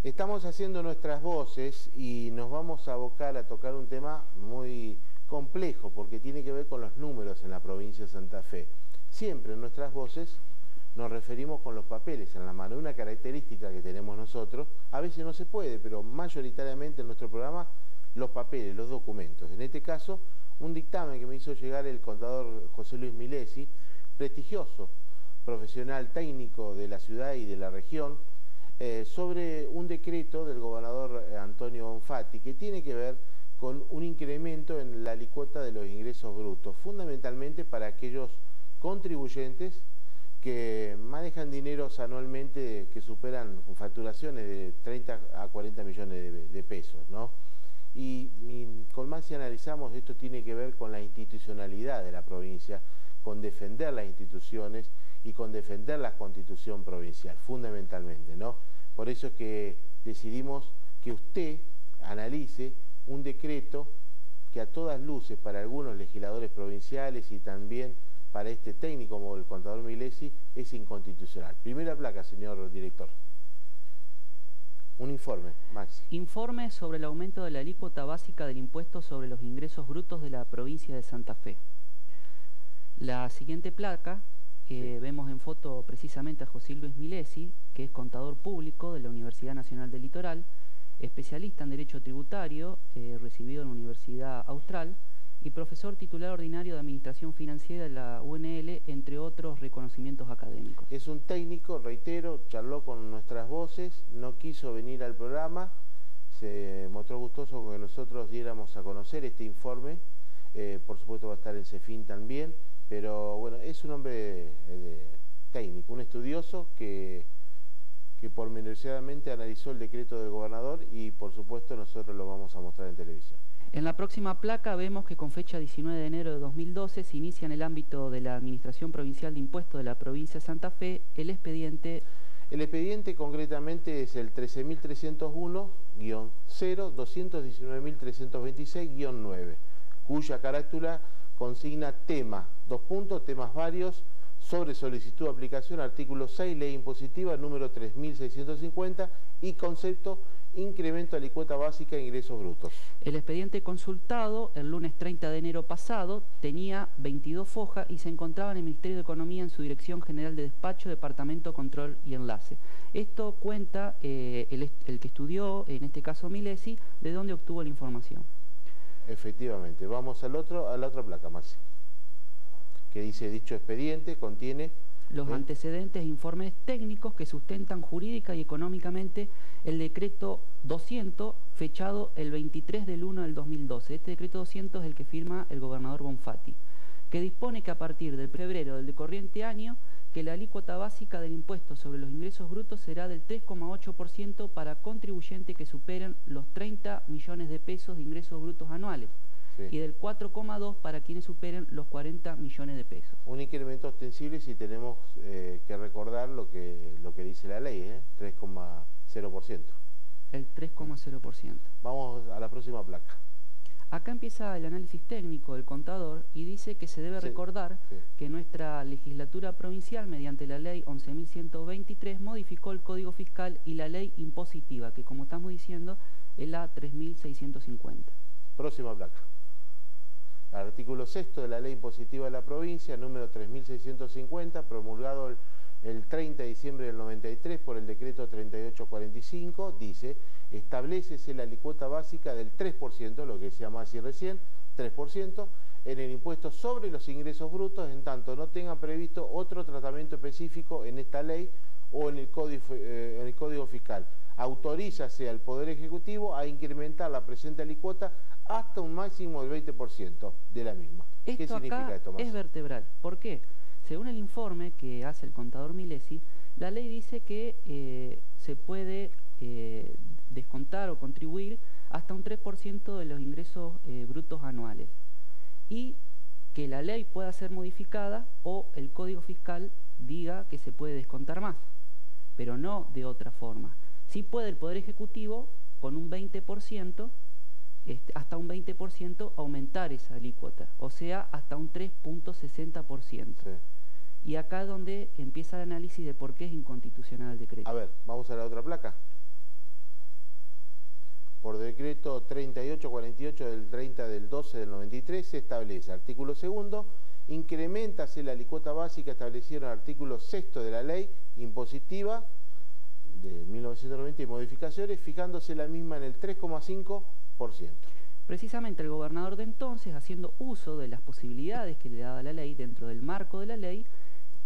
Estamos haciendo nuestras voces y nos vamos a abocar a tocar un tema muy complejo porque tiene que ver con los números en la provincia de Santa Fe. Siempre en nuestras voces nos referimos con los papeles en la mano. Una característica que tenemos nosotros, a veces no se puede, pero mayoritariamente en nuestro programa, los papeles, los documentos. En este caso, un dictamen que me hizo llegar el contador José Luis Milesi, prestigioso profesional técnico de la ciudad y de la región, sobre un decreto del gobernador Antonio Bonfatti que tiene que ver con un incremento en la alícuota de los ingresos brutos, fundamentalmente para aquellos contribuyentes que manejan dineros anualmente que superan facturaciones de 30 a 40 millones de pesos, ¿no? Y con más si analizamos, esto tiene que ver con la institucionalidad de la provincia, con defender las instituciones y con defender la constitución provincial, fundamentalmente, ¿no? Por eso es que decidimos que usted analice un decreto que a todas luces para algunos legisladores provinciales y también para este técnico como el contador Milesi es inconstitucional. Primera placa, señor director. Un informe, Maxi. Informe sobre el aumento de la alícuota básica del impuesto sobre los ingresos brutos de la provincia de Santa Fe. La siguiente placa, vemos en foto precisamente a José Luis Milesi, que es contador público de la Universidad Nacional del Litoral, especialista en Derecho Tributario, recibido en la Universidad Austral, y profesor titular ordinario de Administración Financiera de la UNL, entre otros reconocimientos académicos. Es un técnico, reitero, charló con nuestras voces, no quiso venir al programa, se mostró gustoso con que nosotros diéramos a conocer este informe, por supuesto va a estar en CEFIN también, pero bueno, es un hombre técnico, un estudioso que pormenorizadamente analizó el decreto del gobernador y por supuesto nosotros lo vamos a mostrar en televisión. En la próxima placa vemos que con fecha 19 de enero de 2012 se inicia en el ámbito de la Administración Provincial de Impuestos de la provincia de Santa Fe el expediente... El expediente concretamente es el 13.301-0-219.326-9, cuya carátula consigna temas varios, sobre solicitud de aplicación, artículo 6, ley impositiva número 3.650 y concepto incremento de alícuota básica de ingresos brutos. El expediente consultado el lunes 30 de enero pasado tenía 22 fojas y se encontraba en el Ministerio de Economía en su Dirección General de Despacho, Departamento, Control y Enlace. Esto cuenta el que estudió, en este caso Milesi, de dónde obtuvo la información. Efectivamente. Vamos a la otra placa, Maxi, que dice: dicho expediente contiene los antecedentes e informes técnicos que sustentan jurídica y económicamente el decreto 200, fechado el 23 del 1 del 2012. Este decreto 200 es el que firma el gobernador Bonfatti, que dispone que a partir del febrero del corriente año, que la alícuota básica del impuesto sobre los ingresos brutos será del 3,8% para contribuyentes que superen los 30 millones de pesos de ingresos brutos anuales. Sí. Y del 4,2% para quienes superen los 40 millones de pesos. Un incremento ostensible si tenemos que recordar lo que dice la ley, 3,0%. El 3,0%. Vamos a la próxima placa. Acá empieza el análisis técnico del contador y dice que se debe recordar que nuestra legislatura provincial, mediante la ley 11.123, modificó el Código Fiscal y la ley impositiva, que como estamos diciendo es la 3.650. Próxima placa. Artículo 6 de la ley impositiva de la provincia, número 3.650, promulgado el 30 de diciembre del 93 por el decreto 3845, dice: establécese la alícuota básica del 3%, lo que decía Maxi recién, 3%, en el impuesto sobre los ingresos brutos, en tanto no tenga previsto otro tratamiento específico en esta ley o en el Código Fiscal. Autorízase al Poder Ejecutivo a incrementar la presente alícuota hasta un máximo del 20% de la misma. ¿Qué significa esto, Maxi? Es vertebral. ¿Por qué? Según el informe que hace el contador Milesi, la ley dice que se puede descontar o contribuir hasta un 3% de los ingresos brutos anuales y que la ley pueda ser modificada o el Código Fiscal diga que se puede descontar más, pero no de otra forma. Sí puede el Poder Ejecutivo con un 20%, hasta un 20% aumentar esa alícuota, o sea, hasta un 3,60%. Sí. Y acá es donde empieza el análisis de por qué es inconstitucional el decreto. A ver, vamos a la otra placa. por decreto 3848 del 30 del 12 del 93, se establece, artículo segundo, increméntase la alícuota básica establecida en el artículo sexto de la ley impositiva de 1990 y modificaciones, fijándose la misma en el 3,5%. Precisamente el gobernador de entonces, haciendo uso de las posibilidades que le daba la ley, dentro del marco de la ley,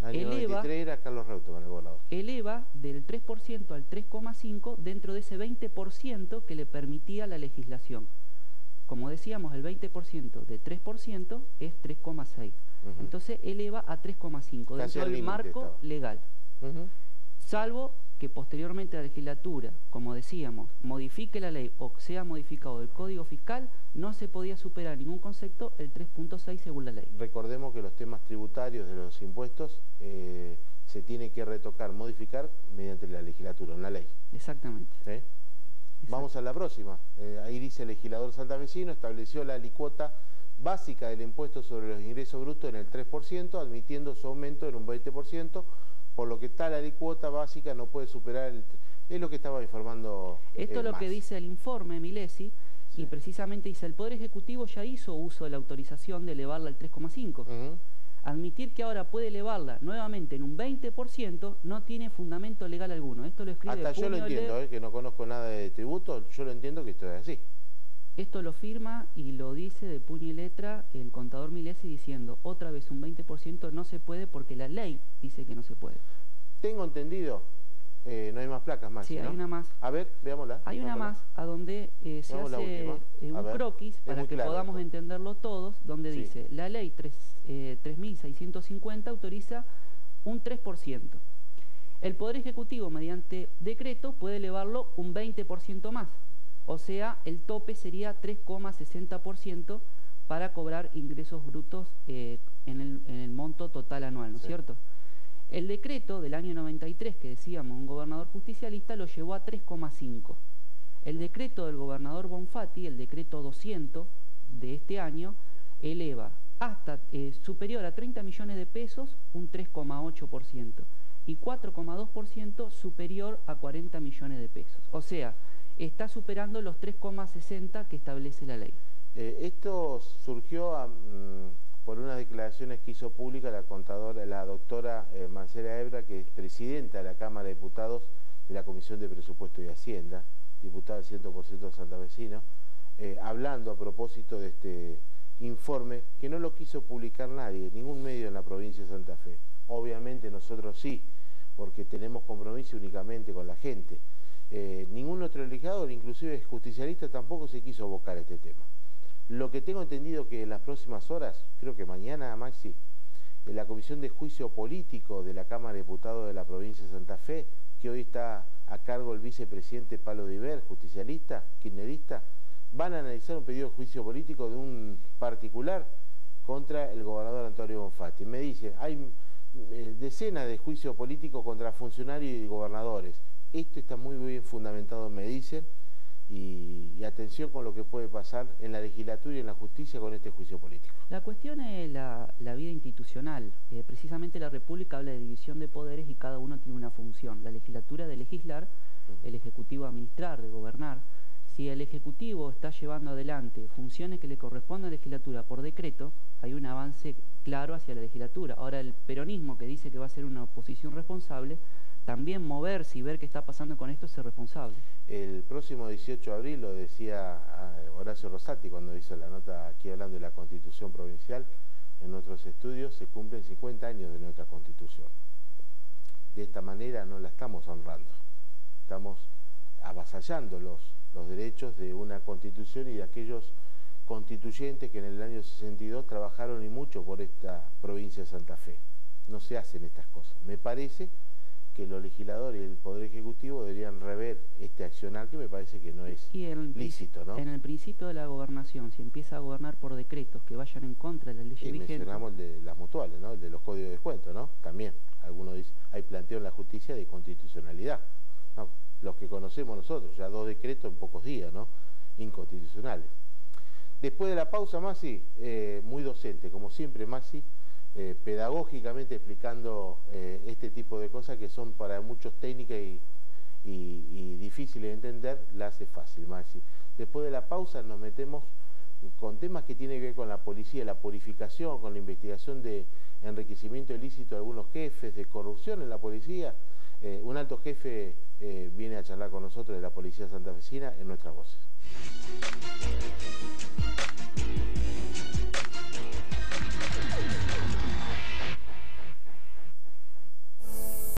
Año 93 era Carlos Reutemann el gobernador. Eleva del 3% al 3,5% dentro de ese 20% que le permitía la legislación. Como decíamos, el 20% de 3% es 3,6%. Entonces eleva a 3,5% dentro del marco legal. Salvo que posteriormente la legislatura, como decíamos, modifique la ley o sea modificado el Código Fiscal, no se podía superar en ningún concepto el 3,6 según la ley. Recordemos que los temas tributarios de los impuestos se tiene que retocar, modificar mediante la legislatura, una ley. Exactamente. ¿Sí? Vamos a la próxima. Ahí dice el legislador santafesino estableció la alícuota básica del impuesto sobre los ingresos brutos en el 3%, admitiendo su aumento en un 20%, por lo que tal alícuota básica no puede superar el... Es lo que estaba informando. Esto es lo que dice el informe Milesi, sí. Y precisamente dice, el Poder Ejecutivo ya hizo uso de la autorización de elevarla al 3,5%. Admitir que ahora puede elevarla nuevamente en un 20% no tiene fundamento legal alguno. Esto lo escribe... Hasta yo lo entiendo, que no conozco nada de tributo, yo lo entiendo que esto es así. Esto lo firma y lo dice de puño y letra el contador Milesi diciendo, otra vez un 20% no se puede porque la ley dice que no se puede. Tengo entendido, no hay más placas más. Sí, ¿no? Hay una más. A ver, veámosla. Hay una más a donde se hace un croquis para que podamos entenderlo todos, donde dice, la ley 3.650 autoriza un 3%. El Poder Ejecutivo, mediante decreto, puede elevarlo un 20% más. O sea, el tope sería 3,60% para cobrar ingresos brutos en el monto total anual, ¿no es cierto? El decreto del año 93, que decíamos, un gobernador justicialista, lo llevó a 3,5%. El decreto del gobernador Bonfatti, el decreto 200 de este año, eleva hasta superior a 30 millones de pesos un 3,8% y 4,2% superior a 40 millones de pesos. O sea, está superando los 3,60 que establece la ley. Esto surgió por unas declaraciones que hizo pública la doctora Marcela Ebra, que es presidenta de la Cámara de Diputados de la Comisión de Presupuesto y Hacienda, diputada al 100% santafesino, hablando a propósito de este informe, que no lo quiso publicar nadie, ningún medio en la provincia de Santa Fe. Obviamente nosotros sí, porque tenemos compromiso únicamente con la gente. Ningún otro legislador, inclusive justicialista, tampoco se quiso abocar a este tema. Lo que tengo entendido que en las próximas horas, creo que mañana, Maxi, en la Comisión de Juicio Político de la Cámara de Diputados de la provincia de Santa Fe, que hoy está a cargo el vicepresidente Palo Diver, justicialista, kirchnerista, van a analizar un pedido de juicio político de un particular contra el gobernador Antonio Bonfatti. Me dice, hay decenas de juicios políticos contra funcionarios y gobernadores. Esto está muy bien fundamentado, me dicen, y atención con lo que puede pasar en la legislatura y en la justicia con este juicio político. La cuestión es la vida institucional. Precisamente la República habla de división de poderes y cada uno tiene una función. La legislatura de legislar, el Ejecutivo de administrar, de gobernar. Si el Ejecutivo está llevando adelante funciones que le corresponden a la legislatura por decreto, hay un avance claro hacia la legislatura. Ahora el peronismo, que dice que va a ser una oposición responsable, también moverse y ver qué está pasando con esto es ser responsable. El próximo 18 de abril, lo decía Horacio Rosati cuando hizo la nota aquí hablando de la Constitución Provincial, en nuestros estudios se cumplen 50 años de nuestra Constitución. De esta manera no la estamos honrando, estamos avasallando los derechos de una Constitución y de aquellos constituyentes que en el año 62 trabajaron y mucho por esta provincia de Santa Fe. No se hacen estas cosas. Me parece que los legisladores y el Poder Ejecutivo deberían rever este accionar que me parece que no es lícito, ¿no? En el principio de la gobernación, si empieza a gobernar por decretos que vayan en contra de la ley vigente... mencionamos el de las mutuales, ¿no? El de los códigos de descuento, ¿no? También, algunos dicen, hay planteo en la justicia de constitucionalidad, ¿no? Los que conocemos nosotros, ya 2 decretos en pocos días, ¿no? Inconstitucionales. Después de la pausa, Maxi, muy docente, como siempre, Maxi, pedagógicamente explicando este tipo de cosas que son para muchos técnicas y difícil de entender, la hace fácil, Maxi. Después de la pausa nos metemos con temas que tienen que ver con la policía, la purificación, con la investigación de enriquecimiento ilícito de algunos jefes, de corrupción en la policía. Un alto jefe viene a charlar con nosotros de la policía santafesina en Nuestras Voces.